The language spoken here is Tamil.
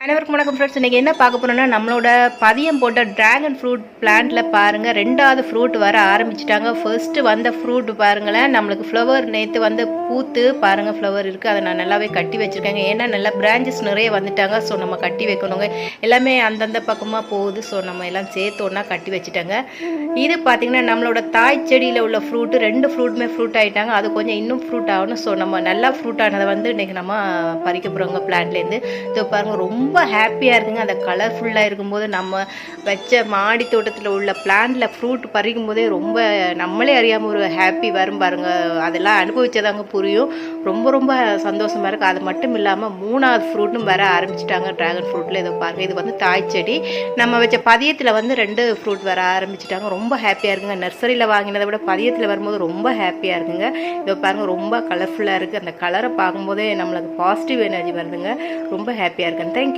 அனைவருக்கும் வணக்கம் ஃப்ரெண்ட்ஸ். இன்றைக்கி என்ன பார்க்க போகிறோம்னா நம்மளோட பதியம் போட்ட ட்ராகன் ஃப்ரூட் பிளான்ட்டில் பாருங்கள் ரெண்டாவது ஃப்ரூட் வர ஆரம்பிச்சிட்டாங்க. ஃபர்ஸ்ட்டு வந்த ஃப்ரூட் பாருங்களேன், நம்மளுக்கு ஃப்ளவர் நேற்று வந்து பூத்து பாருங்கள் ஃப்ளவர் இருக்குது. அதை நான் நல்லாவே கட்டி வச்சுருக்கேங்க. ஏன்னா நல்லா பிரான்ச்சஸ் நிறைய வந்துட்டாங்க. ஸோ நம்ம கட்டி வைக்கணுங்க. எல்லாமே அந்தந்த பக்கமாக போகுது. ஸோ நம்ம எல்லாம் சேர்த்தோன்னா கட்டி வச்சுட்டாங்க. இது பார்த்திங்கன்னா நம்மளோட தாய் செடியில் உள்ள ஃப்ரூட்டு ரெண்டு ஃப்ரூட்டுமே ஃப்ரூட் ஆகிட்டாங்க. அது கொஞ்சம் இன்னும் ஃப்ரூட் ஆகணும். ஸோ நம்ம நல்லா ஃப்ரூட் ஆனதை வந்து இன்றைக்கி நம்ம பறிக்க போகிறோங்க பிளான்ட்லேருந்து. இது பாருங்கள் ரொம்ப ஹாப்பியாக இருக்குங்க. அந்த கலர்ஃபுல்லாக இருக்கும்போது நம்ம வச்ச மாடி தோட்டத்தில் உள்ள பிளான்ட்டில் ஃப்ரூட் பறிக்கும் போதே ரொம்ப நம்மளே அறியாமல் ஒரு ஹாப்பி வரும் பாருங்க. அதெல்லாம் அனுபவிச்சதாங்க புரியும். ரொம்ப ரொம்ப சந்தோஷமாக இருக்குது. அது மட்டும் இல்லாமல் மூணாவது ஃப்ரூட்டும் வர ஆரம்பிச்சிட்டாங்க ட்ராகன் ஃப்ரூட்டில். இதை பாருங்கள், இது வந்து தாய் செடி. நம்ம வச்ச பதியத்தில் வந்து 2 ஃப்ரூட் வர ஆரம்பிச்சிட்டாங்க. ரொம்ப ஹாப்பியாக இருக்குங்க. நர்சரியில் வாங்கினதை விட பதியத்தில் வரும்போது ரொம்ப ஹாப்பியாக இருக்குங்க. இதை பாருங்கள் ரொம்ப கலர்ஃபுல்லாக இருக்குது. அந்த கலரை பார்க்கும்போதே நம்மளுக்கு பாசிட்டிவ் எனர்ஜி வருதுங்க. ரொம்ப ஹாப்பியாக இருக்குங்க. தேங்க்யூ.